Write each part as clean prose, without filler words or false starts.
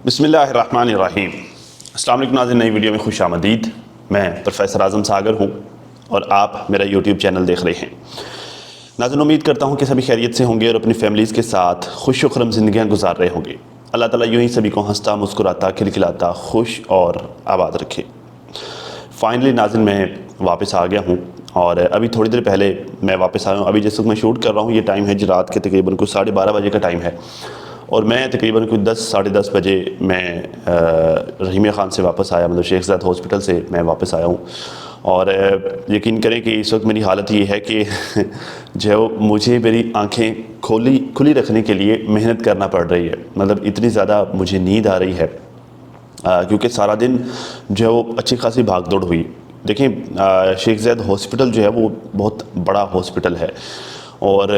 بسم اللہ الرحمن الرحیم۔ السلام علیکم ناظرین، نئی ویڈیو میں خوش آمدید۔ میں پروفیسر اعظم ساگر ہوں اور آپ میرا یوٹیوب چینل دیکھ رہے ہیں۔ ناظرین، امید کرتا ہوں کہ سبھی خیریت سے ہوں گے اور اپنی فیملیز کے ساتھ خوش و خرم زندگیاں گزار رہے ہوں گے۔ اللہ تعالیٰ یوں ہی سبھی کو ہنستا مسکراتا کھلکھلاتا خوش اور آباد رکھے۔ فائنلی ناظرین، میں واپس آ گیا ہوں اور ابھی تھوڑی دیر پہلے میں واپس آیا ہوں۔ ابھی جس وقت میں شوٹ کر رہا ہوں یہ ٹائم ہے رات کے تقریباً کچھ 12:30 بجے کا ٹائم ہے، اور میں تقریباً کچھ 10-10:30 بجے میں رحیمیہ خان سے واپس آیا، مطلب شیخ زاید ہاسپٹل سے میں واپس آیا ہوں۔ اور یقین کریں کہ اس وقت میری حالت یہ ہے کہ جو مجھے میری آنکھیں کھلی رکھنے کے لیے محنت کرنا پڑ رہی ہے، مطلب اتنی زیادہ مجھے نیند آ رہی ہے کیونکہ سارا دن جو ہے وہ اچھی خاصی بھاگ دوڑ ہوئی۔ دیکھیں، شیخ زاید ہاسپٹل جو ہے وہ بہت بڑا ہاسپٹل ہے، اور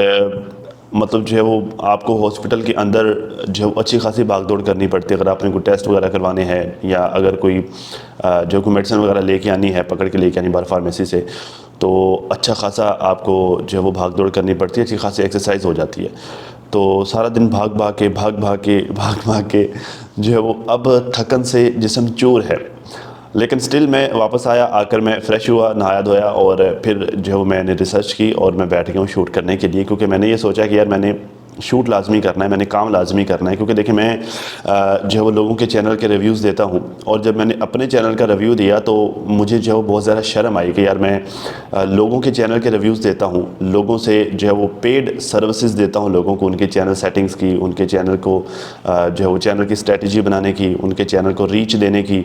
مطلب جو ہے وہ آپ کو ہاسپٹل کے اندر جو اچھی خاصی بھاگ دوڑ کرنی پڑتی ہے۔ اگر آپ نے کوئی ٹیسٹ وغیرہ کروانے ہیں یا اگر کوئی میڈیسن وغیرہ لے کے آنی ہے، پکڑ کے لے کے آنی باہر فارمیسی سے، تو اچھا خاصا آپ کو جو ہے وہ بھاگ دوڑ کرنی پڑتی ہے، اچھی خاصی ایکسرسائز ہو جاتی ہے۔ تو سارا دن بھاگ بھاگ کے جو ہے وہ اب تھکن سے جسم چور ہے، لیکن سٹل میں واپس آیا، آ کر میں فریش ہوا، نہایا دھویا، اور پھر جو ہے میں نے ریسرچ کی اور میں بیٹھ گیا ہوں شوٹ کرنے کے لیے، کیونکہ میں نے یہ سوچا کہ یار میں نے شوٹ لازمی کرنا ہے، میں نے کام لازمی کرنا ہے۔ کیونکہ دیکھیں، میں جو ہے وہ لوگوں کے چینل کے ریویوز دیتا ہوں، اور جب میں نے اپنے چینل کا ریویو دیا تو مجھے جو ہے وہ بہت زیادہ شرم آئی کہ یار میں لوگوں کے چینل کے ریویوز دیتا ہوں، لوگوں سے جو ہے وہ پیڈ سروسز دیتا ہوں لوگوں کو، ان کے چینل سیٹنگز کی، ان کے چینل کو جو ہے وہ چینل کی اسٹریٹجی بنانے کی، ان کے چینل کو ریچ دینے کی،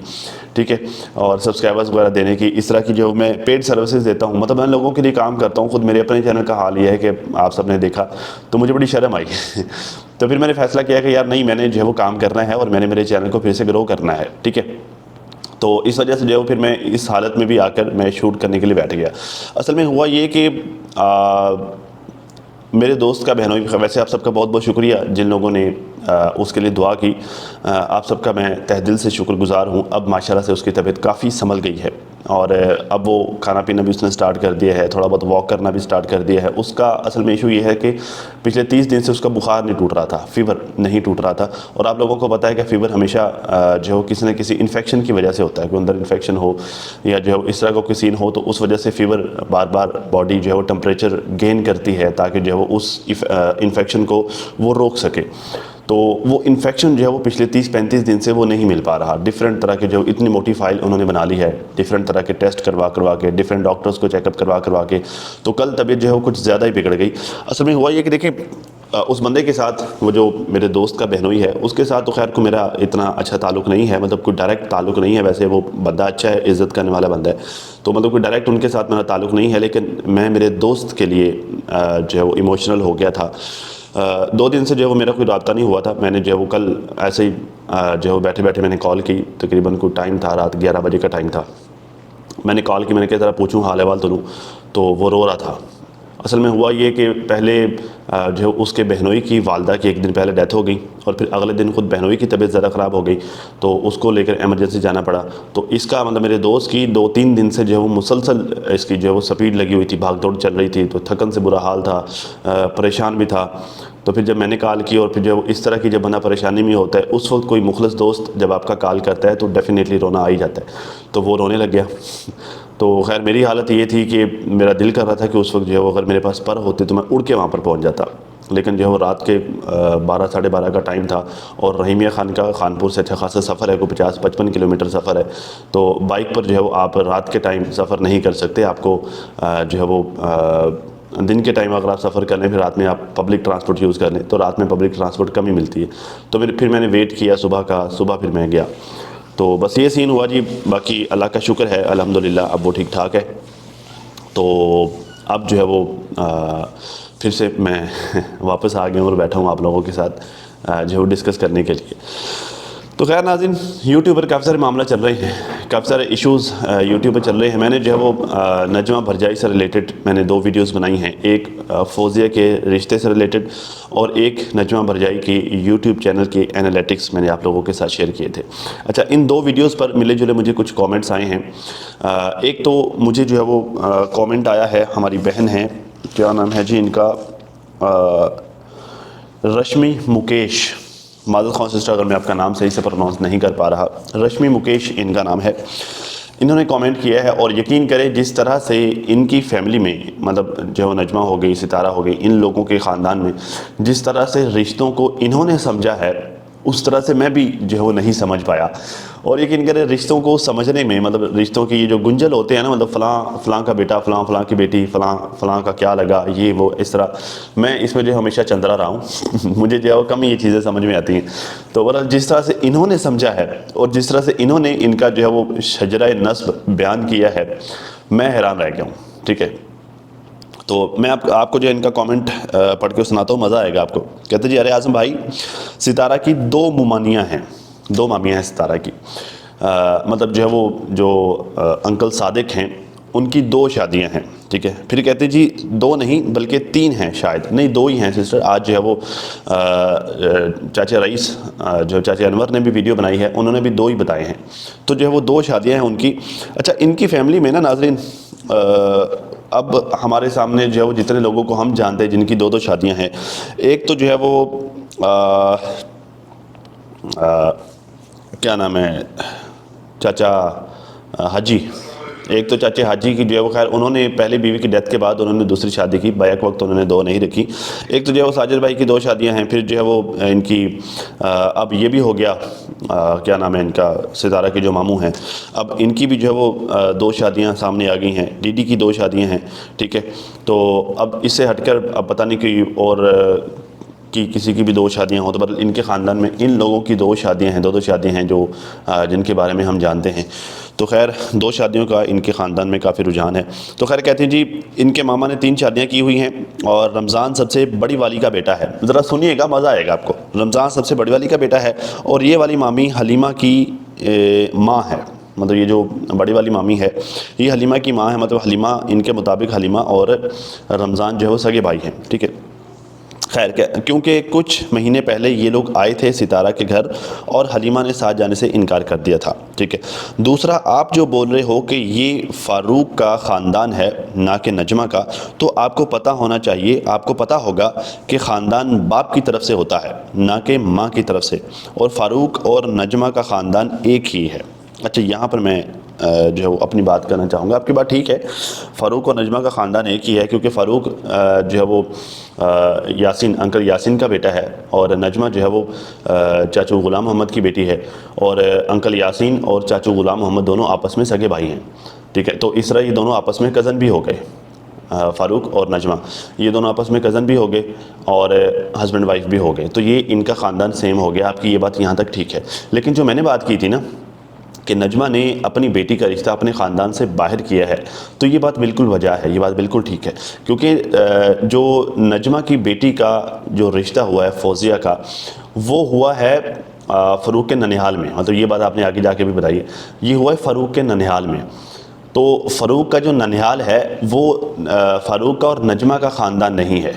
ٹھیک ہے، اور سبسکرائبرز وغیرہ دینے کی، اس طرح کی جو میں پیڈ سروسز دیتا ہوں، مطلب میں لوگوں کے لیے کام کرتا ہوں۔ خود میرے اپنے چینل کا حال یہ ہے کہ آپ سب نے دیکھا، تو مجھے بڑی شرم آئی تو پھر میں نے فیصلہ کیا کہ یار نہیں، میں نے جو ہے وہ کام کرنا ہے اور میں نے میرے چینل کو پھر سے گرو کرنا ہے، ٹھیک ہے۔ تو اس وجہ سے جو ہے پھر میں اس حالت میں بھی آ کر میں شوٹ کرنے کے لیے بیٹھ گیا۔ اصل میں ہوا یہ کہ میرے دوست کا بہنوئی، ویسے آپ سب کا بہت بہت شکریہ جن لوگوں نے اس کے لیے دعا کی، آپ سب کا میں تہ دل سے شکر گزار ہوں۔ اب ماشاءاللہ سے اس کی طبیعت کافی سنبھل گئی ہے، اور اب وہ کھانا پینا بھی اس نے سٹارٹ کر دیا ہے، تھوڑا بہت واک کرنا بھی سٹارٹ کر دیا ہے۔ اس کا اصل میں ایشو یہ ہے کہ پچھلے 30 دن سے اس کا بخار نہیں ٹوٹ رہا تھا، فیور نہیں ٹوٹ رہا تھا، اور آپ لوگوں کو پتہ ہے کہ فیور ہمیشہ جو ہے کسی نہ کسی انفیکشن کی وجہ سے ہوتا ہے، کوئی اندر انفیکشن ہو یا جو ہے اس طرح کا کوئی سین ہو، تو اس وجہ سے فیور بار بار باڈی جو ہے وہ ٹمپریچر گین کرتی ہے تاکہ جو ہے وہ اس انفیکشن کو وہ روک سکے۔ تو وہ انفیکشن جو ہے وہ پچھلے 30-35 دن سے وہ نہیں مل پا رہا۔ ڈیفرنٹ طرح کے جو اتنی موٹی فائل انہوں نے بنا لی ہے، ڈیفرنٹ طرح کے ٹیسٹ کروا کے، ڈیفرنٹ ڈاکٹرز کو چیک اپ کروا کے، تو کل طبیعت جو ہے وہ کچھ زیادہ ہی بگڑ گئی۔ اصل میں ہوا یہ کہ دیکھیں، اس بندے کے ساتھ، وہ جو میرے دوست کا بہنوئی ہے، اس کے ساتھ تو خیر کو میرا اتنا اچھا تعلق نہیں ہے، مطلب کوئی ڈائریکٹ تعلق نہیں ہے۔ ویسے وہ بندہ اچھا ہے، عزت کرنے والا بندہ ہے، تو مطلب کوئی ڈائریکٹ ان کے ساتھ میرا تعلق نہیں ہے، لیکن میں میرے دوست کے لیے جو ہے وہ ایموشنل ہو گیا تھا۔ 2 دن سے جو ہے وہ میرا کوئی رابطہ نہیں ہوا تھا۔ میں نے جو ہے وہ کل ایسے ہی جو ہے بیٹھے میں نے کال کی، تقریباً کوئی ٹائم تھا، رات 11 بجے کا ٹائم تھا۔ میں نے کال کی، میں نے کہا ذرا پوچھوں حال احوال تو لوں، تو وہ رو رہا تھا۔ اصل میں ہوا یہ کہ پہلے جو اس کے بہنوئی کی والدہ کی 1 دن پہلے ڈیتھ ہو گئی، اور پھر اگلے دن خود بہنوئی کی طبیعت زیادہ خراب ہو گئی، تو اس کو لے کر ایمرجنسی جانا پڑا۔ تو اس کا مطلب میرے دوست کی 2-3 دن سے جو ہے وہ مسلسل اس کی جو ہے وہ سپیڈ لگی ہوئی تھی، بھاگ دوڑ چل رہی تھی، تو تھکن سے برا حال تھا، پریشان بھی تھا۔ تو پھر جب میں نے کال کی، اور پھر جو اس طرح کی جب بندہ پریشانی میں ہوتا ہے، اس وقت کوئی مخلص دوست جب آپ کا کال کرتا ہے تو ڈیفینیٹلی رونا آ ہی جاتا ہے، تو وہ رونے لگ گیا۔ تو خیر میری حالت یہ تھی کہ میرا دل کر رہا تھا کہ اس وقت جو ہے وہ اگر میرے پاس پر ہوتے تو میں اڑ کے وہاں پر پہنچ جاتا، لیکن جو ہے وہ رات کے 12-12:30 کا ٹائم تھا، اور رحیمیہ خان کا خانپور سے اچھا خاصا سفر ہے، کوئی 50-55 کلومیٹر سفر ہے، تو بائک پر جو ہے وہ آپ رات کے ٹائم سفر نہیں کر سکتے۔ آپ کو جو ہے وہ دن کے ٹائم اگر آپ سفر کر لیں، پھر رات میں آپ پبلک ٹرانسپورٹ یوز کر لیں، تو رات میں پبلک ٹرانسپورٹ کم ہی ملتی ہے۔ تو پھر میں نے ویٹ کیا صبح پھر میں گیا، تو بس یہ سین ہوا جی۔ باقی اللہ کا شکر ہے، الحمدللہ اب وہ ٹھیک ٹھاک ہے۔ تو اب جو ہے وہ پھر سے میں واپس آ گیا ہوں اور بیٹھا ہوں آپ لوگوں کے ساتھ جو ہے وہ ڈسکس کرنے کے لیے۔ تو خیر ناظرین، یوٹیوب پر کافی سارے معاملہ چل رہے ہیں، کافی سارے ایشوز یوٹیوب پر چل رہے ہیں۔ میں نے جو ہے وہ نجمہ بھرجائی سے ریلیٹڈ میں نے 2 ویڈیوز بنائی ہیں، ایک فوزیہ کے رشتے سے ریلیٹڈ، اور ایک نجمہ بھرجائی کی یوٹیوب چینل کی انالیٹکس میں نے آپ لوگوں کے ساتھ شیئر کیے تھے۔ اچھا، ان 2 ویڈیوز پر ملے جلے مجھے کچھ کامنٹس آئے ہیں۔ ایک تو مجھے جو ہے وہ کامنٹ آیا ہے، ہماری بہن ہیں، کیا نام ہے جی ان کا، رشمی مکیش، معذرت خواہ سسٹر اگر میں آپ کا نام صحیح سے پروناؤنس نہیں کر پا رہا، رشمی مکیش ان کا نام ہے، انہوں نے کامنٹ کیا ہے اور یقین کریں جس طرح سے ان کی فیملی میں مطلب جو نجمہ ہو گئی، ستارہ ہو گئی، ان لوگوں کے خاندان میں جس طرح سے رشتوں کو انہوں نے سمجھا ہے اس طرح سے میں بھی جو ہے وہ نہیں سمجھ پایا. اور یقین کریں رشتوں کو سمجھنے میں مطلب رشتوں کی یہ جو گنجل ہوتے ہیں نا، مطلب فلاں کا بیٹا، فلاں کی بیٹی، فلاں کا کیا لگا، یہ وہ اس طرح، میں اس میں جو ہمیشہ چندرا رہا ہوں مجھے جو ہے وہ کم یہ چیزیں سمجھ میں آتی ہیں. تو بہرحال جس طرح سے انہوں نے سمجھا ہے اور جس طرح سے انہوں نے ان کا جو ہے وہ شجرہ نسب بیان کیا ہے، میں حیران رہ گیا ہوں. ٹھیک ہے، تو میں آپ کو جو ان کا کامنٹ پڑھ کے سناتا ہوں، مزہ آئے گا آپ کو. کہتے جی ارے اعظم بھائی، ستارہ کی 2 ممانیاں ہیں، 2 مامیاں ہیں ستارہ کی. مطلب جو ہے وہ جو انکل صادق ہیں ان کی 2 شادیاں ہیں. ٹھیک ہے، پھر کہتے جی 2 نہیں بلکہ 3 ہیں، شاید نہیں 2 ہی ہیں سسٹر. آج جو ہے وہ چاچا رئیس جو چاچا انور نے بھی ویڈیو بنائی ہے، انہوں نے بھی 2 ہی بتائے ہیں. تو جو ہے وہ 2 شادیاں ہیں ان کی. اچھا، ان کی فیملی میں نا ناظرین، اب ہمارے سامنے جو ہے وہ جتنے لوگوں کو ہم جانتے ہیں جن کی 2 شادیاں ہیں، ایک تو جو ہے وہ کیا نام ہے، چاچا حاجی. ایک تو چاچے حاجی کی جو ہے وہ، خیر انہوں نے پہلی بیوی کی ڈیتھ کے بعد انہوں نے دوسری شادی کی، بیک وقت انہوں نے 2 نہیں رکھی. ایک تو جو ہے وہ ساجد بھائی کی 2 شادیاں ہیں. پھر جو ہے وہ ان کی اب یہ بھی ہو گیا، کیا نام ہے ان کا، ستارہ کے جو ماموں ہیں، اب ان کی بھی جو ہے وہ 2 شادیاں سامنے آ گئی ہیں. ڈی ڈی کی 2 شادیاں ہیں. ٹھیک ہے، تو اب اس سے ہٹ کر اب پتہ نہیں کہ اور کسی کی بھی 2 شادیاں ہوں، تو مطلب ان کے خاندان میں ان لوگوں کی 2 شادیاں ہیں، 2 شادیاں ہیں جو جن کے بارے میں ہم جانتے ہیں. تو خیر 2 شادیوں کا ان کے خاندان میں کافی رجحان ہے. تو خیر کہتے ہیں جی ان کے ماما نے 3 شادیاں کی ہوئی ہیں اور رمضان سب سے بڑی والی کا بیٹا ہے. ذرا سنیے گا، مزہ آئے گا آپ کو. رمضان سب سے بڑی والی کا بیٹا ہے اور یہ والی مامی حلیمہ کی ماں ہے. مطلب یہ جو بڑی والی مامی ہے یہ حلیمہ کی ماں ہے. مطلب حلیمہ ان کے مطابق حلیمہ اور رمضان جو ہے وہ سگے بھائی ہیں. ٹھیک ہے، خیر کیونکہ کچھ مہینے پہلے یہ لوگ آئے تھے ستارہ کے گھر اور حلیمہ نے ساتھ جانے سے انکار کر دیا تھا. ٹھیک ہے، دوسرا آپ جو بول رہے ہو کہ یہ فاروق کا خاندان ہے نہ کہ نجمہ کا، تو آپ کو پتہ ہونا چاہیے، آپ کو پتہ ہوگا کہ خاندان باپ کی طرف سے ہوتا ہے نہ کہ ماں کی طرف سے، اور فاروق اور نجمہ کا خاندان ایک ہی ہے. اچھا، یہاں پر میں جو ہے وہ اپنی بات کرنا چاہوں گا. آپ کی بات ٹھیک ہے، فاروق اور نجمہ کا خاندان ایک ہی ہے، کیونکہ فاروق جو ہے وہ یاسین، انکل یاسین کا بیٹا ہے، اور نجمہ جو ہے وہ چاچو غلام محمد کی بیٹی ہے. اور انکل یاسین اور چاچو غلام محمد دونوں آپس میں سگے بھائی ہیں. ٹھیک ہے، تو اس طرح یہ دونوں آپس میں کزن بھی ہو گئے. فاروق اور نجمہ یہ دونوں آپس میں کزن بھی ہو گئے اور ہسبینڈ وائف بھی ہو گئے. تو یہ ان کا خاندان سیم ہو گیا. آپ کی یہ بات یہاں تک ٹھیک ہے. لیکن جو میں نے بات کی تھی نا کہ نجمہ نے اپنی بیٹی کا رشتہ اپنے خاندان سے باہر کیا ہے، تو یہ بات بالکل وجہ ہے، یہ بات بالکل ٹھیک ہے. کیونکہ جو نجمہ کی بیٹی کا جو رشتہ ہوا ہے فوزیہ کا، وہ ہوا ہے فاروق کے ننیہال میں. مطلب یہ بات آپ نے آگے جا کے بھی بتائی ہے، یہ ہوا ہے فاروق کے ننیہال میں. تو فاروق کا جو ننیہال ہے وہ فاروق کا اور نجمہ کا خاندان نہیں ہے.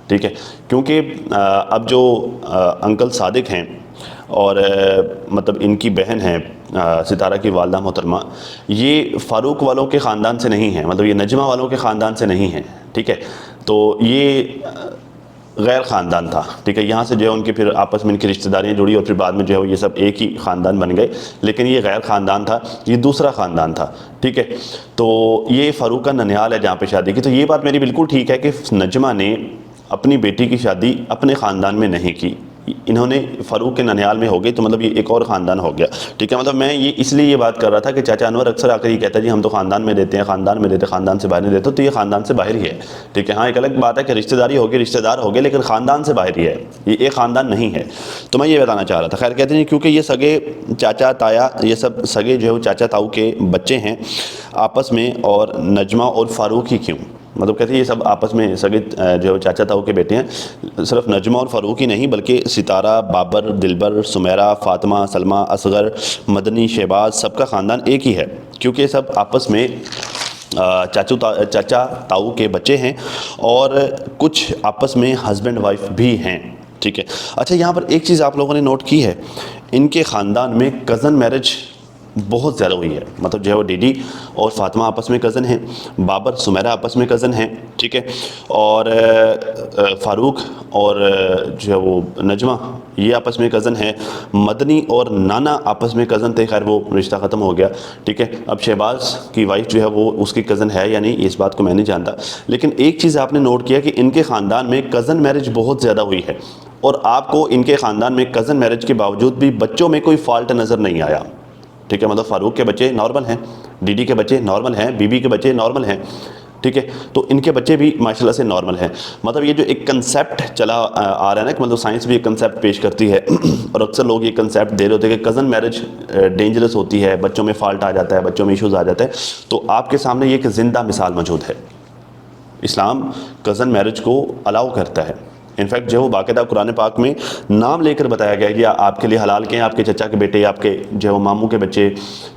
ٹھیک ہے، کیونکہ اب جو انکل صادق ہیں اور مطلب ان کی بہن ہیں ستارہ کی والدہ محترمہ، یہ فاروق والوں کے خاندان سے نہیں ہیں، مطلب یہ نجمہ والوں کے خاندان سے نہیں ہیں. ٹھیک ہے، تو یہ غیر خاندان تھا. ٹھیک ہے، یہاں سے جو ہے ان کے پھر آپس میں ان کی رشتہ داریاں جڑی اور پھر بعد میں جو ہے یہ سب ایک ہی خاندان بن گئے. لیکن یہ غیر خاندان تھا، یہ دوسرا خاندان تھا. ٹھیک ہے، تو یہ فاروق کا ننیال ہے جہاں پہ شادی کی. تو یہ بات میری بالکل ٹھیک ہے کہ نجمہ نے اپنی بیٹی کی شادی اپنے خاندان میں نہیں کی، انہوں نے فاروق کے ننیال میں ہو گئی. تو مطلب یہ ایک اور خاندان ہو گیا. ٹھیک ہے، مطلب میں یہ اس لیے یہ بات کر رہا تھا کہ چاچا انور اکثر آ کر یہ کہتا ہے جی ہم تو خاندان میں دیتے ہیں، خاندان میں دیتے ہیں، خاندان سے باہر نہیں دیتے. تو یہ خاندان سے باہر ہی ہے. ٹھیک ہے، ہاں ایک الگ بات ہے کہ رشتہ داری ہوگی، رشتہ دار ہوگے، لیکن خاندان سے باہر ہی ہے، یہ ایک خاندان نہیں ہے. تو میں یہ بتانا چاہ رہا تھا. خیر کہتے ہیں کیونکہ یہ سگے چاچا تایا، یہ سب سگے جو ہے وہ چاچا تاؤ کے بچے ہیں آپس میں، اور نجمہ اور فاروق ہی کیوں، مطلب کہتے ہیں یہ سب آپس میں سگے جو چاچا تاؤ کے بیٹے ہیں. صرف نجمہ اور فاروق ہی نہیں بلکہ ستارہ، بابر، دلبر، سمیرہ، فاطمہ، سلمہ، اصغر، مدنی، شہباز، سب کا خاندان ایک ہی ہے، کیونکہ سب آپس میں چاچا تاؤ کے بچے ہیں اور کچھ آپس میں ہسبینڈ وائف بھی ہیں. ٹھیک ہے، اچھا یہاں پر ایک چیز آپ لوگوں نے نوٹ کی ہے، ان کے خاندان میں کزن میرج بہت زیادہ ہوئی ہے. مطلب جو ہے وہ ڈی ڈی اور فاطمہ آپس میں کزن ہیں، بابر سمیرہ آپس میں کزن ہیں. ٹھیک ہے، اور فاروق اور جو ہے وہ نجمہ یہ آپس میں کزن ہیں. مدنی اور نانا آپس میں کزن تھے, خیر وہ رشتہ ختم ہو گیا, ٹھیک ہے. اب شہباز کی وائف جو ہے وہ اس کی کزن ہے یا نہیں, اس بات کو میں نہیں جانتا, لیکن ایک چیز آپ نے نوٹ کیا کہ ان کے خاندان میں کزن میرج بہت زیادہ ہوئی ہے, اور آپ کو ان کے خاندان میں کزن میرج کے باوجود بھی بچوں میں کوئی فالٹ نظر نہیں آیا, ٹھیک ہے. مطلب فاروق کے بچے نارمل ہیں, ڈی ڈی کے بچے نارمل ہیں, بی بی کے بچے نارمل ہیں, ٹھیک ہے. تو ان کے بچے بھی ماشاءاللہ سے نارمل ہیں. مطلب یہ جو ایک کنسیپٹ چلا آ رہا ہے نا کہ مطلب سائنس بھی ایک کنسیپٹ پیش کرتی ہے اور اکثر لوگ یہ کنسیپٹ دے رہے ہوتے ہیں کہ کزن میرج ڈینجرس ہوتی ہے, بچوں میں فالٹ آ جاتا ہے, بچوں میں ایشوز آ جاتے ہیں. تو آپ کے سامنے یہ ایک زندہ مثال موجود ہے. اسلام کزن میرج کو الاؤ کرتا ہے. انفیکٹ جو باقاعدہ قرآن پاک میں نام لے کر بتایا گیا کہ آپ کے لیے حلال کے ہیں, آپ کے چچا کے بیٹے, آپ کے جو ماموں کے بچے,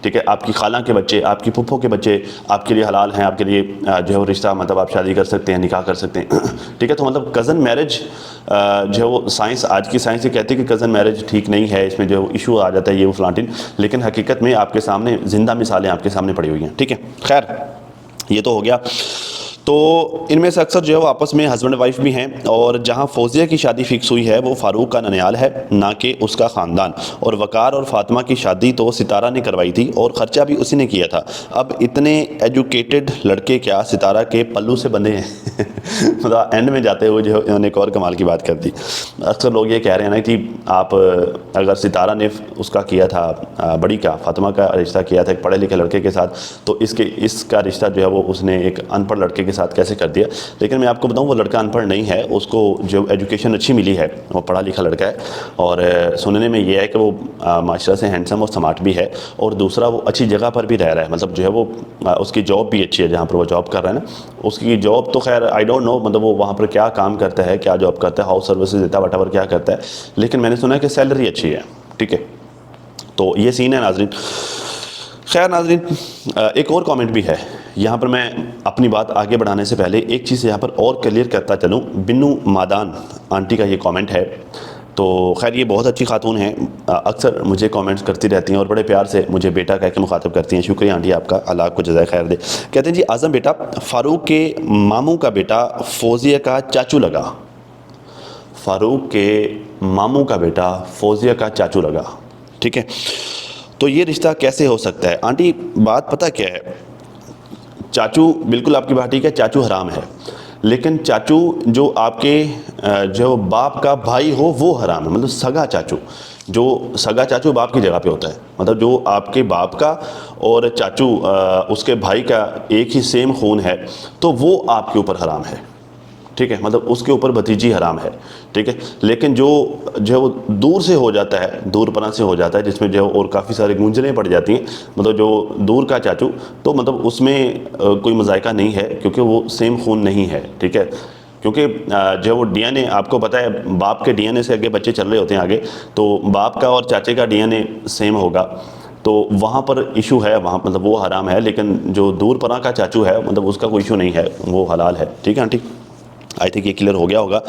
ٹھیک ہے, آپ کی خالہ کے بچے, آپ کی پھپھو کے بچے آپ کے لیے حلال ہیں, آپ کے لیے جو ہے رشتہ مطلب آپ شادی کر سکتے ہیں, نکاح کر سکتے ہیں, ٹھیک ہے. تو مطلب کزن میرج جو ہے وہ سائنس, آج کی سائنس یہ کہتی ہے کہ کزن میرج ٹھیک نہیں ہے, اس میں جو ایشو آ جاتا ہے یہ وہ فلانٹین, لیکن حقیقت میں آپ کے سامنے زندہ مثالیں آپ کے سامنے پڑی ہوئی ہیں, ٹھیک ہے. خیر یہ تو ہو گیا. تو ان میں سے اکثر جو ہے وہ آپس میں ہسبینڈ وائف بھی ہیں, اور جہاں فوزیہ کی شادی فکس ہوئی ہے وہ فاروق کا ننیال ہے, نہ کہ اس کا خاندان, اور وقار اور فاطمہ کی شادی تو ستارہ نے کروائی تھی اور خرچہ بھی اسی نے کیا تھا. اب اتنے ایجوکیٹڈ لڑکے کیا ستارہ کے پلو سے بندھے ہیں مطلب اینڈ میں جاتے ہوئے جو انہوں نے ایک اور کمال کی بات کر دی. اکثر لوگ یہ کہہ رہے ہیں نا کہ آپ اگر ستارہ نے اس کا کیا تھا بڑی کا فاطمہ کا رشتہ کیا تھا ایک پڑھے لکھے لڑکے کے ساتھ, تو اس کا رشتہ جو ہے وہ اس نے ایک ان پڑھ لڑکے کے ساتھ کیسے کر دیا. لیکن میں آپ کو بتاؤں وہ لڑکا ان پڑھ نہیں ہے, اس کو جو ایجوکیشن اچھی ملی ہے, وہ پڑھا لکھا لڑکا ہے, اور سننے میں یہ ہے کہ وہ معاشرہ سے ہینڈسم اور سمارٹ بھی ہے, اور دوسرا وہ اچھی جگہ پر بھی رہ رہا ہے. مطلب جو ہے وہ اس کی جاب بھی اچھی ہے, جہاں پر وہ جاب کر رہا ہے نا, اس کی جاب تو خیر آئی ڈونٹ نو مطلب وہ وہاں پر کیا کام کرتا ہے, کیا جاب کرتا ہے, ہاؤس سروسز دیتا ہے, وٹ ایور کیا کرتا ہے, لیکن میں نے سنا ہے کہ سیلری اچھی ہے, ٹھیک ہے. تو یہ سین ہے ناظرین. خیر ناظرین ایک اور کامنٹ بھی ہے یہاں پر, میں اپنی بات آگے بڑھانے سے پہلے ایک چیز یہاں پر اور کلیئر کرتا چلوں. بنو مادان آنٹی کا یہ کامنٹ ہے. تو خیر یہ بہت اچھی خاتون ہیں, اکثر مجھے کامنٹس کرتی رہتی ہیں اور بڑے پیار سے مجھے بیٹا کہہ کے مخاطب کرتی ہیں. شکریہ آنٹی آپ کا, اللہ آپ کو جزائے خیر دے. کہتے ہیں جی اعظم بیٹا فاروق کے ماموں کا بیٹا فوزیہ کا چاچو لگا. فاروق کے ماموں کا بیٹا فوزیہ کا چاچو لگا, ٹھیک ہے. تو یہ رشتہ کیسے ہو سکتا ہے آنٹی؟ بات پتہ کیا ہے, چاچو بالکل آپ کی بات ٹھیک ہے, چاچو حرام ہے, لیکن چاچو جو آپ کے جو باپ کا بھائی ہو وہ حرام ہے. مطلب سگا چاچو, جو سگا چاچو باپ کی جگہ پہ ہوتا ہے, مطلب جو آپ کے باپ کا اور چاچو اس کے بھائی کا ایک ہی سیم خون ہے, تو وہ آپ کے اوپر حرام ہے, ٹھیک ہے. مطلب اس کے اوپر بھتیجی حرام ہے, ٹھیک ہے. لیکن جو ہے وہ دور سے ہو جاتا ہے, دور پناہ سے ہو جاتا ہے, جس میں جو ہے اور کافی سارے گونجنیں پڑ جاتی ہیں, مطلب جو دور کا چاچو, تو مطلب اس میں کوئی مذائقہ نہیں ہے کیونکہ وہ سیم خون نہیں ہے, ٹھیک ہے. کیونکہ جو ہے وہ ڈی این اے آپ کو پتہ ہے, باپ کے ڈی این اے سے آگے بچے چل رہے ہوتے ہیں آگے, تو باپ کا اور چاچے کا ڈی این اے سیم ہوگا, تو وہاں پر ایشو ہے, وہاں مطلب وہ حرام ہے. لیکن جو دور پناہ کا چاچو ہے مطلب اس کا کوئی ایشو نہیں ہے, وہ حلال ہے, ٹھیک ہے آنٹی. آئی تھنک یہ کلیئر ہو گیا ہوگا.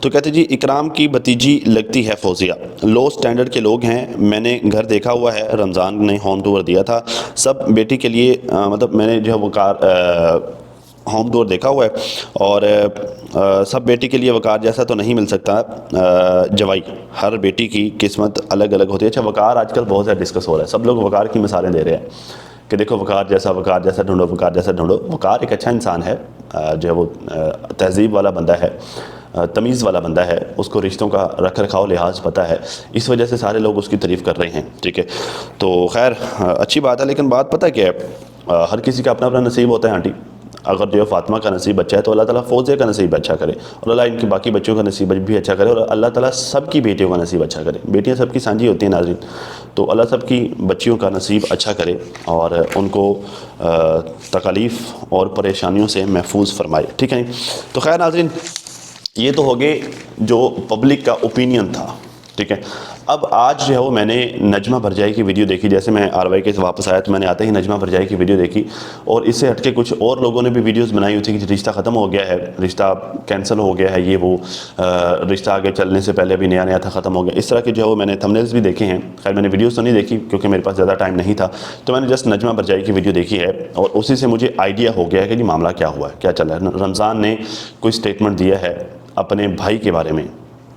تو کہتے جی اکرام کی بھتیجی لگتی ہے فوزیہ, لو سٹینڈرڈ کے لوگ ہیں, میں نے گھر دیکھا ہوا ہے, رمضان نے ہوم ٹور دیا تھا, سب بیٹی کے لیے مطلب میں نے جو ہے وہ ہوم ٹور دیکھا ہوا ہے, اور سب بیٹی کے لیے وقار جیسا تو نہیں مل سکتا جوائی, ہر بیٹی کی قسمت الگ الگ ہوتی ہے. اچھا وقار آج کل بہت زیادہ ڈسکس ہو رہا ہے, سب لوگ وقار کی مثالیں دے رہے ہیں کہ دیکھو وقار جیسا ڈھونڈو, وقار جیسا ڈھونڈو. وقار ایک اچھا انسان ہے, جو ہے وہ تہذیب والا بندہ ہے, تمیز والا بندہ ہے, اس کو رشتوں کا رکھ رکھاؤ لحاظ پتہ ہے, اس وجہ سے سارے لوگ اس کی تعریف کر رہے ہیں, ٹھیک ہے. تو خیر اچھی بات ہے, لیکن بات پتہ کیا ہے, ہر کسی کا اپنا اپنا نصیب ہوتا ہے آنٹی. اگر جو ہے فاطمہ کا نصیب اچھا ہے تو اللہ تعالیٰ فوزیہ کا نصیب اچھا کرے, اور اللہ ان کے باقی بچوں کا نصیب بھی اچھا کرے, اور اللہ تعالیٰ سب کی بیٹیوں کا نصیب اچھا کرے. بیٹیاں سب کی سانجھی ہوتی ہیں ناظرین, تو اللہ سب کی بچیوں کا نصیب اچھا کرے اور ان کو تکالیف اور پریشانیوں سے محفوظ فرمائے, ٹھیک ہے. تو خیر ناظرین یہ تو ہو گئے جو پبلک کا اوپینین تھا, ٹھیک ہے. اب آج جو ہے وہ میں نے نجمہ برجائی کی ویڈیو دیکھی, جیسے میں آر وائی کے سے واپس آیا تو میں نے آتے ہی نجمہ برجائی کی ویڈیو دیکھی, اور اس سے ہٹ کے کچھ اور لوگوں نے بھی ویڈیوز بنائی ہوئی تھی کہ رشتہ ختم ہو گیا ہے, رشتہ کینسل ہو گیا ہے, یہ وہ رشتہ آگے چلنے سے پہلے بھی نیا نیا تھا, ختم ہو گیا. اس طرح کے جو ہے وہ میں نے تھمبنیلز بھی دیکھے ہیں. خیر میں نے ویڈیوز تو نہیں دیکھی کیونکہ میرے پاس زیادہ ٹائم نہیں تھا, تو میں نے جسٹ نجمہ برجائی کی ویڈیو دیکھی ہے, اور اسی سے مجھے آئیڈیا ہو گیا ہے کہ یہ معاملہ کیا ہوا ہے, کیا چل رہا ہے. رمضان نے کوئی سٹیٹمنٹ دیا ہے اپنے بھائی کے بارے میں,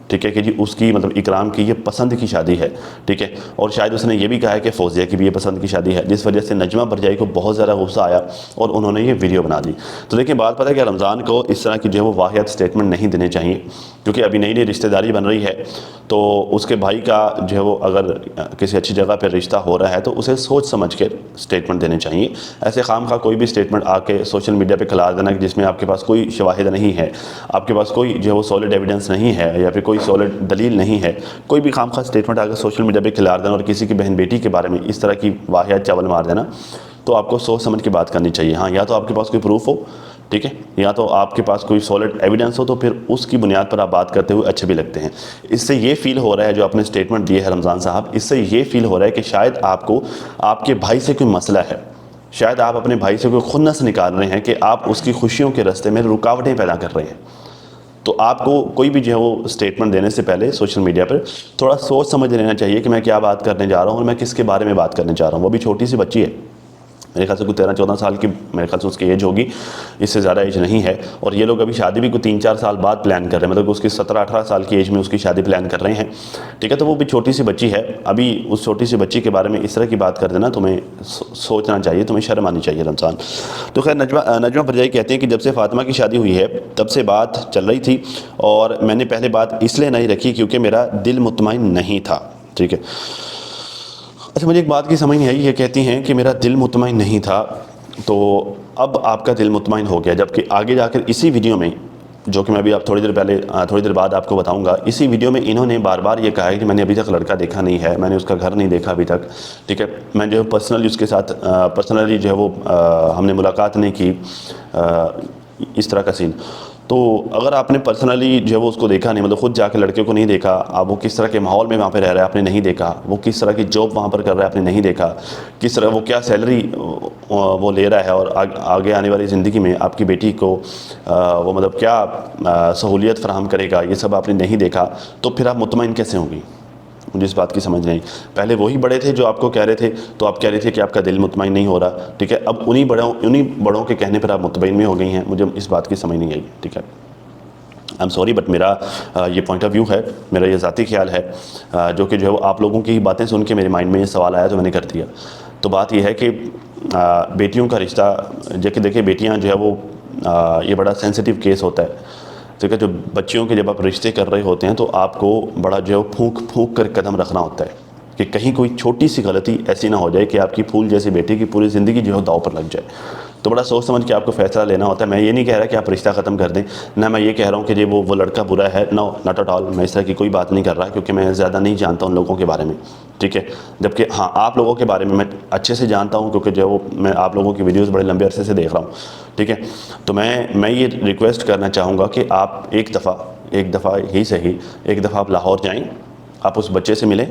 ٹھیک ہے کہ جی اس کی مطلب اکرام کی یہ پسند کی شادی ہے، ٹھیک ہے، اور شاید اس نے یہ بھی کہا ہے کہ فوزیہ کی بھی یہ پسند کی شادی ہے، جس وجہ سے نجمہ برجائی کو بہت زیادہ غصہ آیا اور انہوں نے یہ ویڈیو بنا دی۔ تو دیکھیں بات پتہ ہے کہ رمضان کو اس طرح کی جو ہے وہ واحد اسٹیٹمنٹ نہیں دینے چاہیے، کیونکہ ابھی نئی نئی رشتہ داری بن رہی ہے، تو اس کے بھائی کا جو ہے وہ اگر کسی اچھی جگہ پہ رشتہ ہو رہا ہے تو اسے سوچ سمجھ کے اسٹیٹمنٹ دینے چاہیے۔ ایسے خام خواہ کوئی بھی اسٹیٹمنٹ آ کے سوشل میڈیا پہ کھلا دینا جس میں آپ کے پاس کوئی شواہد نہیں ہے، آپ کے پاس کوئی جو ہے وہ سالڈ ایویڈنس نہیں ہے یا پھر کوئی سالڈ دلیل نہیں ہے، کوئی بھی خام خواہ اسٹیٹمنٹ آ کے سوشل میڈیا پہ کھلا دینا اور کسی کی بہن بیٹی کے بارے میں اس طرح کی واحد چاول مار دینا، تو آپ کو سوچ سمجھ کے بات کرنی چاہیے۔ ہاں، یا تو آپ کے پاس کوئی پروف ہو، ٹھیک ہے، یا تو آپ کے پاس کوئی سالڈ ایویڈنس ہو، تو پھر اس کی بنیاد پر آپ بات کرتے ہوئے اچھے بھی لگتے ہیں۔ اس سے یہ فیل ہو رہا ہے، جو آپ نے اسٹیٹمنٹ دی ہے رمضان صاحب، اس سے یہ فیل ہو رہا ہے کہ شاید آپ کو آپ کے بھائی سے کوئی مسئلہ ہے، شاید آپ اپنے بھائی سے کوئی خنث نکال رہے ہیں کہ آپ اس کی خوشیوں کے راستے میں رکاوٹیں پیدا کر رہے ہیں۔ تو آپ کو کوئی بھی جو ہے وہ اسٹیٹمنٹ دینے سے پہلے سوشل میڈیا پر تھوڑا سوچ سمجھ لینا چاہیے کہ میں کیا بات کرنے جا رہا ہوں اور میں کس کے بارے میں بات کرنے جا رہا ہوں۔ وہ بھی چھوٹی سی بچی ہے، میرے خیال سے کوئی 13-14 سال کی میرے خیال سے اس کی ایج ہوگی، اس سے زیادہ ایج نہیں ہے، اور یہ لوگ ابھی شادی بھی کوئی 3-4 سال بعد پلان کر رہے ہیں، مطلب اس کی 17-18 سال کی ایج میں اس کی شادی پلان کر رہے ہیں، ٹھیک ہے۔ تو وہ بھی چھوٹی سی بچی ہے، ابھی اس چھوٹی سی بچی کے بارے میں اس طرح کی بات کر دینا تمہیں سوچنا چاہیے، تمہیں شرم آنی چاہیے رمضان۔ تو خیر نجمہ برجائی کہتے ہیں کہ جب سے فاطمہ کی شادی ہوئی ہے تب سے بات چل رہی تھی، اور میں نے پہلے بات اس لیے نہیں رکھی کیونکہ میرا دل مطمئن نہیں تھا، ٹھیک ہے۔ اچھا، مجھے ایک بات کی سمجھ نہیں آئی، یہ کہتی ہیں کہ میرا دل مطمئن نہیں تھا، تو اب آپ کا دل مطمئن ہو گیا، جبکہ آگے جا کر اسی ویڈیو میں، جو کہ میں ابھی آپ تھوڑی دیر بعد آپ کو بتاؤں گا، اسی ویڈیو میں انہوں نے بار بار یہ کہا ہے کہ میں نے ابھی تک لڑکا دیکھا نہیں ہے، میں نے اس کا گھر نہیں دیکھا ابھی تک، ٹھیک ہے، میں جو ہے پرسنلی اس کے ساتھ پرسنلی جو ہے وہ ہم نے ملاقات نہیں کی، اس طرح کا سین۔ تو اگر آپ نے پرسنلی جو ہے وہ اس کو دیکھا نہیں، مطلب خود جا کے لڑکے کو نہیں دیکھا، آپ وہ کس طرح کے ماحول میں وہاں پہ رہ رہا ہے آپ نے نہیں دیکھا، وہ کس طرح کی جاب وہاں پر کر رہا ہے آپ نے نہیں دیکھا، کس طرح وہ کیا سیلری وہ لے رہا ہے، اور آگے آنے والی زندگی میں آپ کی بیٹی کو وہ مطلب کیا سہولیت فراہم کرے گا، یہ سب آپ نے نہیں دیکھا، تو پھر آپ مطمئن کیسے ہوں گی؟ مجھے اس بات کی سمجھ نہیں۔ پہلے وہی بڑے تھے جو آپ کو کہہ رہے تھے، تو آپ کہہ رہے تھے کہ آپ کا دل مطمئن نہیں ہو رہا، ٹھیک ہے، اب انہی بڑوں کے کہنے پر آپ مطمئن میں ہو گئی ہیں، مجھے اس بات کی سمجھ نہیں آئی، ٹھیک ہے۔ آئی ایم سوری، بٹ میرا یہ پوائنٹ آف ویو ہے، میرا یہ ذاتی خیال ہے، جو کہ جو ہے وہ آپ لوگوں کی باتیں سن کے میرے مائنڈ میں یہ سوال آیا تو میں نے کر دیا۔ تو بات یہ ہے کہ بیٹیوں کا رشتہ، دیکھیں بیٹیاں جو ہے وہ یہ بڑا سینسٹیو کیس ہوتا ہے، ٹھیک ہے، جو بچیوں کے جب آپ رشتے کر رہے ہوتے ہیں تو آپ کو بڑا جو ہے پھونک کر قدم رکھنا ہوتا ہے کہ کہیں کوئی چھوٹی سی غلطی ایسی نہ ہو جائے کہ آپ کی پھول جیسی بیٹی کی پوری زندگی جو ہے داؤ پر لگ جائے۔ تو بڑا سوچ سمجھ کے آپ کو فیصلہ لینا ہوتا ہے۔ میں یہ نہیں کہہ رہا کہ آپ رشتہ ختم کر دیں، نہ میں یہ کہہ رہا ہوں کہ وہ لڑکا برا ہے، نو ناٹ ایٹ آل، میں اس طرح کی کوئی بات نہیں کر رہا کیونکہ میں زیادہ نہیں جانتا ان لوگوں کے بارے میں، ٹھیک ہے، جبکہ ہاں آپ لوگوں کے بارے میں اچھے سے جانتا ہوں کیونکہ جو میں آپ لوگوں کی ویڈیوز بڑے لمبے عرصے سے دیکھ رہا ہوں، ٹھیک ہے۔ تو میں یہ ریکویسٹ کرنا چاہوں گا کہ آپ ایک دفعہ ہی صحیح، ایک دفعہ آپ لاہور جائیں، آپ اس بچے سے ملیں،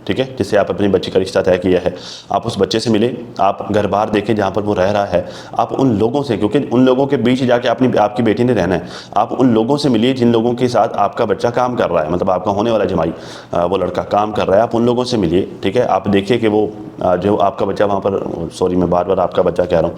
ٹھیک ہے، جس سے آپ اپنی بچی کا رشتہ طے کیا ہے، آپ اس بچے سے ملیں، آپ گھر بار دیکھیں جہاں پر وہ رہ رہا ہے، آپ ان لوگوں سے، کیونکہ ان لوگوں کے بیچ جا کے آپ کی بیٹی نے رہنا ہے، آپ ان لوگوں سے ملیے جن لوگوں کے ساتھ آپ کا بچہ کام کر رہا ہے، مطلب آپ کا ہونے والا جمائی وہ لڑکا کام کر رہا ہے، آپ ان لوگوں سے ملیے، ٹھیک ہے، آپ دیکھیے کہ وہ جو آپ کا بچہ وہاں پر، سوری میں بار بار آپ کا بچہ کہہ رہا ہوں،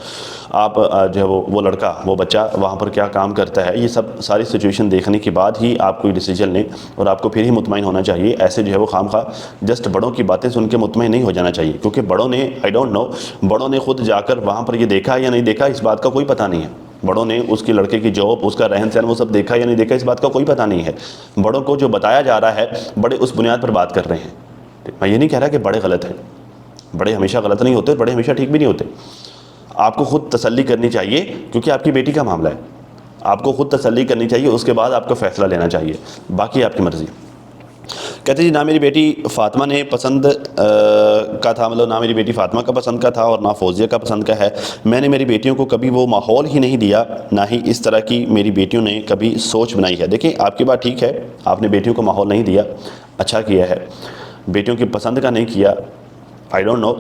آپ جو ہے وہ لڑکا، وہ بچہ وہاں پر کیا کام کرتا ہے، یہ سب ساری سچویشن دیکھنے کے بعد ہی آپ کوئی ڈیسیجن لیں، اور آپ کو پھر ہی مطمئن ہونا چاہیے۔ ایسے جو ہے وہ خام خواہ جسٹ بڑوں کی باتیں سن کے مطمئن نہیں ہو جانا چاہیے، کیونکہ بڑوں نے آئی ڈونٹ نو، بڑوں نے خود جا کر وہاں پر یہ دیکھا یا نہیں دیکھا اس بات کا کوئی پتہ نہیں ہے، بڑوں نے اس کی لڑکے کی جاب، اس کا رہن سہن، وہ سب دیکھا یا نہیں دیکھا اس بات کا کوئی پتہ نہیں ہے۔ بڑوں کو جو بتایا جا رہا ہے بڑے اس بنیاد پر بات کر رہے ہیں۔ میں یہ نہیں کہہ رہا کہ بڑے غلط ہیں، بڑے ہمیشہ غلط نہیں ہوتے، بڑے ہمیشہ ٹھیک بھی نہیں ہوتے۔ آپ کو خود تسلی کرنی چاہیے کیونکہ آپ کی بیٹی کا معاملہ ہے، آپ کو خود تسلی کرنی چاہیے، اس کے بعد آپ کو فیصلہ لینا چاہیے، باقی آپ کی مرضی۔ کہتے جی نہ میری بیٹی فاطمہ نے پسند کا تھا، مطلب نہ میری بیٹی فاطمہ کا پسند کا تھا اور نہ فوزیہ کا پسند کا ہے، میں نے میری بیٹیوں کو کبھی وہ ماحول ہی نہیں دیا، نہ ہی اس طرح کی میری بیٹیوں نے کبھی سوچ بنائی ہے۔ دیکھیں آپ کی بات ٹھیک ہے، آپ نے بیٹیوں کو ماحول نہیں دیا، اچھا کیا ہے، بیٹیوں کی پسند کا نہیں کیا، آئی ڈونٹ نو۔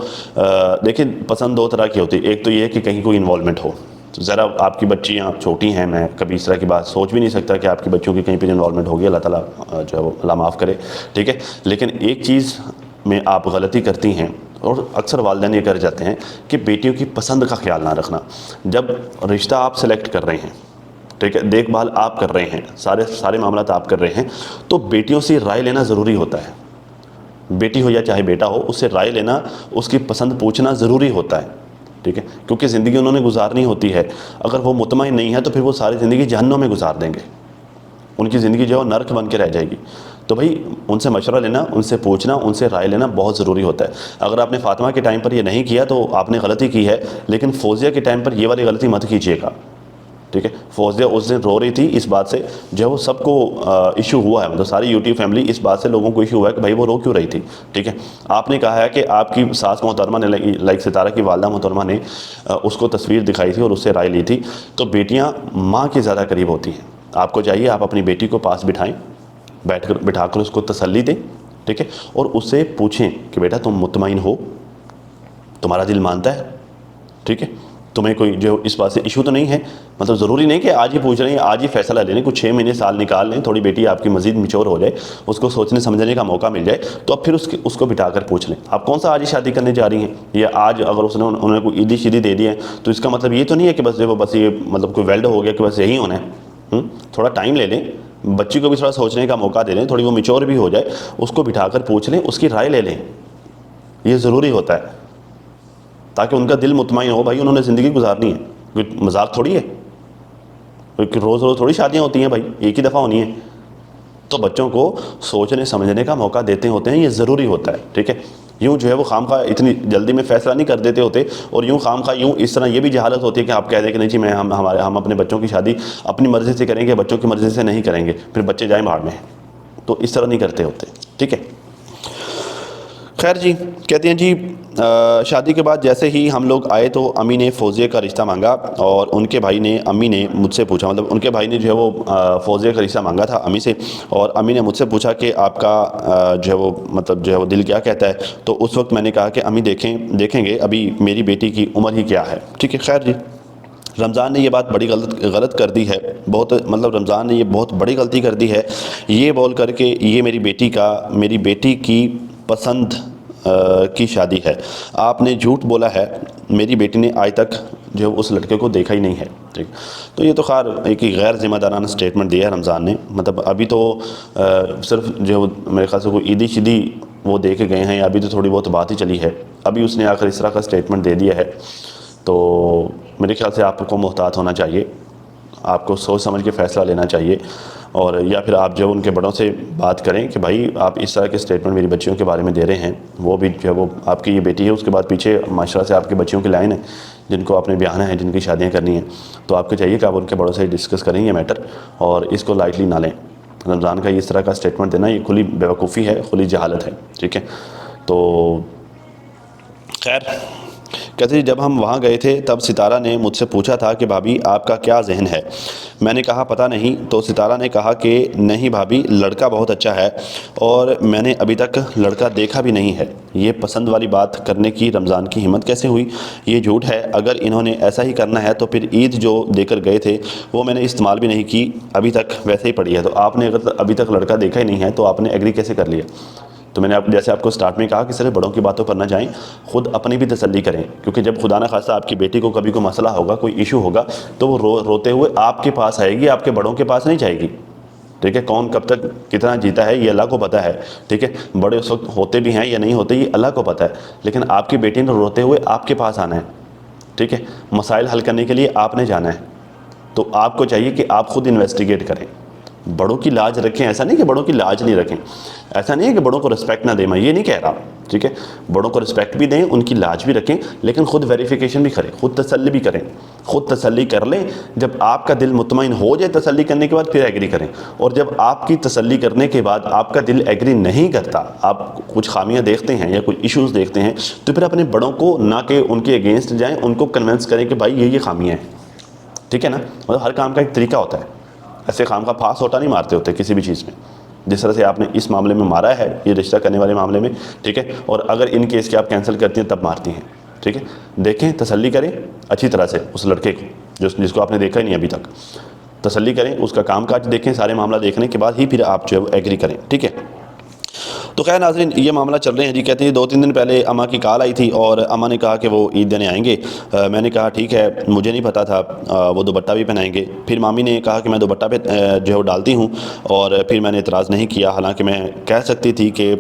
دیکھیں پسند دو طرح کی ہوتی ہے، ایک تو یہ ہے کہ کہیں کوئی انوالومنٹ ہو، ذرا آپ کی بچیاں چھوٹی ہیں، میں کبھی اس طرح کی بات سوچ بھی نہیں سکتا کہ آپ کی بچیوں کی کہیں پہ انوالومنٹ ہوگی، اللہ تعالیٰ جو ہے وہ اللہ معاف کرے، ٹھیک ہے۔ لیکن ایک چیز میں آپ غلطی کرتی ہیں اور اکثر والدین یہ کر جاتے ہیں کہ بیٹیوں کی پسند کا خیال نہ رکھنا۔ جب رشتہ آپ سلیکٹ کر رہے ہیں، ٹھیک ہے، دیکھ بھال آپ کر رہے ہیں، سارے معاملات آپ کر رہے ہیں، تو بیٹیوں سے رائے لینا ضروری ہوتا ہے. بیٹی ہو یا چاہے بیٹا ہو، اس سے رائے لینا، اس کی پسند پوچھنا ضروری ہوتا ہے. ٹھیک ہے، کیونکہ زندگی انہوں نے گزارنی ہوتی ہے. اگر وہ مطمئن نہیں ہے تو پھر وہ ساری زندگی جہنم میں گزار دیں گے، ان کی زندگی جو ہے نرک بن کے رہ جائے گی. تو بھائی ان سے مشورہ لینا، ان سے پوچھنا، ان سے رائے لینا بہت ضروری ہوتا ہے. اگر آپ نے فاطمہ کے ٹائم پر یہ نہیں کیا تو آپ نے غلطی کی ہے، لیکن فوزیہ کے ٹائم پر یہ والی غلطی مت کیجیے گا. ٹھیک ہے، فوزیہ اس دن رو رہی تھی اس بات سے، جو ہے وہ سب کو ایشو ہوا ہے، مطلب ساری یوٹیوب فیملی اس بات سے لوگوں کو ایشو ہوا ہے کہ بھائی وہ رو کیوں رہی تھی. ٹھیک ہے، آپ نے کہا ہے کہ آپ کی ساس محترمہ نے، لائک ستارہ کی والدہ محترمہ نے اس کو تصویر دکھائی تھی اور اس سے رائے لی تھی. تو بیٹیاں ماں کے زیادہ قریب ہوتی ہیں. آپ کو چاہیے آپ اپنی بیٹی کو پاس بٹھا کر اس کو تسلی دیں. ٹھیک ہے، اور اس سے پوچھیں کہ بیٹا تم مطمئن ہو، تمہارا دل مانتا ہے. ٹھیک ہے، تمہیں کوئی جو اس بات سے ایشو تو نہیں ہے. مطلب ضروری نہیں کہ آج ہی پوچھ رہے ہیں، آج ہی فیصلہ لے لیں، کچھ 6 مہینے سال نکال لیں، تھوڑی بیٹی آپ کی مزید میچور ہو جائے، اس کو سوچنے سمجھنے کا موقع مل جائے، تو اب پھر اس کو بٹھا کر پوچھ لیں. آپ کون سا آج ہی شادی کرنے جا رہی ہیں، یا آج اگر انہوں نے کوئی عیدی شیدی دے دی ہے تو اس کا مطلب یہ تو نہیں ہے کہ بس یہ مطلب کوئی ویلڈ ہو گیا کہ بس یہی ہونا ہے. تھوڑا ٹائم لے لیں، بچی کو بھی تھوڑا سوچنے کا موقع دے دیں، تھوڑی وہ میچور بھی ہو جائے، اس کو بٹھا کر پوچھ لیں، اس کی رائے لے لیں. یہ ضروری ہوتا ہے تاکہ ان کا دل مطمئن ہو. بھائی انہوں نے زندگی گزارنی ہے، کوئی مذاق تھوڑی ہے، روز تھوڑی شادیاں ہوتی ہیں بھائی، ایک ہی دفعہ ہونی ہے. تو بچوں کو سوچنے سمجھنے کا موقع دیتے ہوتے ہیں، یہ ضروری ہوتا ہے. ٹھیک ہے، یوں جو ہے وہ خام خواہ اتنی جلدی میں فیصلہ نہیں کر دیتے ہوتے، اور یوں خام خواہ یوں اس طرح یہ بھی جہالت ہوتی ہے کہ آپ کہہ دیں کہ نہیں جی ہم اپنے بچوں کی شادی اپنی مرضی سے کریں گے، بچوں کی مرضی سے نہیں کریں گے، پھر بچے جائیں بھاڑ میں. تو اس طرح نہیں کرتے ہوتے. ٹھیک ہے، خیر جی. کہتے ہیں جی شادی کے بعد جیسے ہی ہم لوگ آئے تو امی نے فوزیہ کا رشتہ مانگا، اور ان کے بھائی نے امی نے مجھ سے پوچھا، مطلب ان کے بھائی نے جو ہے وہ فوزیہ کا رشتہ مانگا تھا امی سے، اور امی نے مجھ سے پوچھا کہ آپ کا جو ہے وہ مطلب جو ہے وہ دل کیا کہتا ہے. تو اس وقت میں نے کہا کہ امی دیکھیں گے ابھی میری بیٹی کی عمر ہی کیا ہے. ٹھیک ہے، خیر جی. رمضان نے یہ بات بڑی غلط کر دی ہے، بہت مطلب رمضان نے یہ بہت بڑی غلطی کر دی ہے، یہ بول کر کے یہ میری بیٹی کی پسند کی شادی ہے. آپ نے جھوٹ بولا ہے، میری بیٹی نے آج تک جو اس لڑکے کو دیکھا ہی نہیں ہے. ٹھیک، تو یہ تو خیر ایک غیر ذمہ دارانہ سٹیٹمنٹ دیا ہے رمضان نے. مطلب ابھی تو صرف جو میرے خیال سے کوئی عیدی شیدی وہ دے کے گئے ہیں، ابھی تو تھوڑی بہت بات ہی چلی ہے، ابھی اس نے آخر اس طرح کا سٹیٹمنٹ دے دیا ہے. تو میرے خیال سے آپ کو محتاط ہونا چاہیے، آپ کو سوچ سمجھ کے فیصلہ لینا چاہیے، اور یا پھر آپ جو ان کے بڑوں سے بات کریں کہ بھائی آپ اس طرح کے سٹیٹمنٹ میری بچیوں کے بارے میں دے رہے ہیں. وہ بھی جو ہے وہ آپ کی یہ بیٹی ہے، اس کے بعد پیچھے معاشرہ سے آپ کے بچیوں کی لائن ہے جن کو آپ نے بیاہنا ہے، جن کی شادیاں کرنی ہیں. تو آپ کو چاہیے کہ آپ ان کے بڑوں سے ڈسکس کریں یہ میٹر، اور اس کو لائٹلی نہ لیں. رمضان کا اس طرح کا سٹیٹمنٹ دینا یہ کھلی بیوقوفی ہے، کھلی جہالت ہے. ٹھیک ہے، تو خیر. کہتے ہیں جب ہم وہاں گئے تھے تب ستارہ نے مجھ سے پوچھا تھا کہ بھابھی آپ کا کیا ذہن ہے. میں نے کہا پتہ نہیں. تو ستارہ نے کہا کہ نہیں بھابھی، لڑکا بہت اچھا ہے، اور میں نے ابھی تک لڑکا دیکھا بھی نہیں ہے. یہ پسند والی بات کرنے کی رمضان کی ہمت کیسے ہوئی؟ یہ جھوٹ ہے. اگر انہوں نے ایسا ہی کرنا ہے تو پھر عید جو دے کر گئے تھے وہ میں نے استعمال بھی نہیں کی، ابھی تک ویسے ہی پڑی ہے. تو آپ نے اگر ابھی تک لڑکا دیکھا ہی نہیں ہے تو آپ نے ایگری کیسے کر لیا؟ تو میں نے جیسے آپ کو سٹارٹ میں کہا کہ صرف بڑوں کی باتوں پر نہ جائیں، خود اپنی بھی تسلی کریں. کیونکہ جب خدا نہ خواستہ آپ کی بیٹی کو کبھی کوئی مسئلہ ہوگا، کوئی ایشو ہوگا، تو وہ روتے ہوئے آپ کے پاس آئے گی، آپ کے بڑوں کے پاس نہیں جائے گی. ٹھیک ہے، کون کب تک کتنا جیتا ہے یہ اللہ کو پتہ ہے. ٹھیک ہے، بڑے اس وقت ہوتے بھی ہیں یا نہیں ہوتے یہ اللہ کو پتہ ہے، لیکن آپ کی بیٹی نے روتے ہوئے آپ کے پاس آنا ہے. ٹھیک ہے، مسائل حل کرنے کے لیے آپ نے جانا ہے. تو آپ کو چاہیے کہ آپ خود انویسٹیگیٹ کریں، بڑوں کی لاج رکھیں. ایسا نہیں کہ بڑوں کی لاج نہیں رکھیں، ایسا نہیں ہے کہ بڑوں کو رسپیکٹ نہ دیں، میں یہ نہیں کہہ رہا. ٹھیک ہے، بڑوں کو رسپیکٹ بھی دیں، ان کی لاج بھی رکھیں، لیکن خود ویریفیکیشن بھی کریں، خود تسلی بھی کریں. خود تسلی کر لیں، جب آپ کا دل مطمئن ہو جائے تسلی کرنے کے بعد پھر ایگری کریں. اور جب آپ کی تسلی کرنے کے بعد آپ کا دل ایگری نہیں کرتا، آپ کچھ خامیاں دیکھتے ہیں یا کچھ ایشوز دیکھتے ہیں، تو پھر اپنے بڑوں کو نہ کہ ان کے اگینسٹ جائیں، ان کو کنونس کریں کہ بھائی یہ خامیاں ہیں. ٹھیک ہے نا، مطلب ہر کام کا ایک طریقہ ہوتا ہے. ایسے خام کا پھاس ہوتا نہیں مارتے ہوتے کسی بھی چیز میں، جس طرح سے آپ نے اس معاملے میں مارا ہے یہ رشتہ کرنے والے معاملے میں. ٹھیک ہے، اور اگر ان کیس کے آپ کینسل کرتی ہیں تب مارتی ہیں. ٹھیک ہے، دیکھیں، تسلی کریں اچھی طرح سے اس لڑکے کو جس کو آپ نے دیکھا ہی نہیں ابھی تک. تسلی کریں، اس کا کام کاج دیکھیں، سارے معاملہ دیکھنے کے بعد ہی پھر آپ جو ہے ایگری کریں. ٹھیک ہے. تو خیر ناظرین یہ معاملہ چل رہے ہیں جی. کہتے ہیں 2-3 دن پہلے اماں کی کال آئی تھی اور اماں نے کہا کہ وہ عید دینے آئیں گے. میں نے کہا ٹھیک ہے, مجھے نہیں پتہ تھا وہ دوپٹہ بھی پہنائیں گے. پھر مامی نے کہا کہ میں دوپٹہ پہ جو ہے وہ ڈالتی ہوں, اور پھر میں نے اعتراض نہیں کیا, حالانکہ میں کہہ سکتی تھی کہ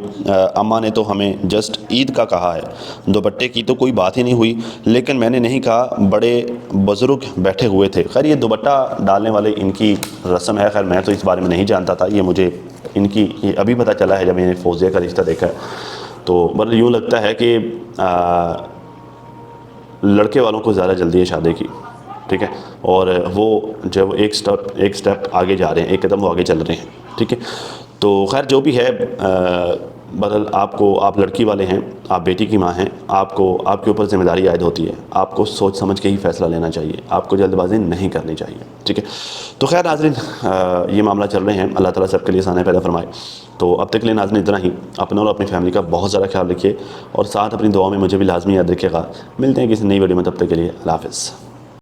اماں نے تو ہمیں جسٹ عید کا کہا ہے, دوپٹے کی تو کوئی بات ہی نہیں ہوئی. لیکن میں نے نہیں کہا, بڑے بزرگ بیٹھے ہوئے تھے. خیر یہ دوپٹہ ڈالنے والے ان کی رسم ہے, خیر میں تو اس بارے میں نہیں جانتا تھا, یہ مجھے ان کی یہ ابھی پتہ چلا ہے جب میں نے فوزیہ کا رشتہ دیکھا ہے. تو مطلب یوں لگتا ہے کہ لڑکے والوں کو زیادہ جلدی ہے شادی کی, ٹھیک ہے, اور وہ جب ایک سٹیپ آگے جا رہے ہیں, ایک قدم وہ آگے چل رہے ہیں, ٹھیک ہے. تو خیر جو بھی ہے, بدل آپ لڑکی والے ہیں, آپ بیٹی کی ماں ہیں, آپ کے اوپر ذمہ داری عائد ہوتی ہے, آپ کو سوچ سمجھ کے ہی فیصلہ لینا چاہیے, آپ کو جلد بازی نہیں کرنی چاہیے, ٹھیک ہے. تو خیر ناظرین یہ معاملہ چل رہے ہیں, اللہ تعالیٰ سب کے لیے آسانیاں پیدا فرمائے. تو اب تک کے لیے ناظرین اتنا ہی. اپنا اور اپنی فیملی کا بہت زیادہ خیال رکھیے, اور ساتھ اپنی دعاؤں میں مجھے بھی لازمی یاد رکھیے گا. ملتے ہیں کسی نئی ویڈیو میں, تب تک کے لیے اللہ حافظ.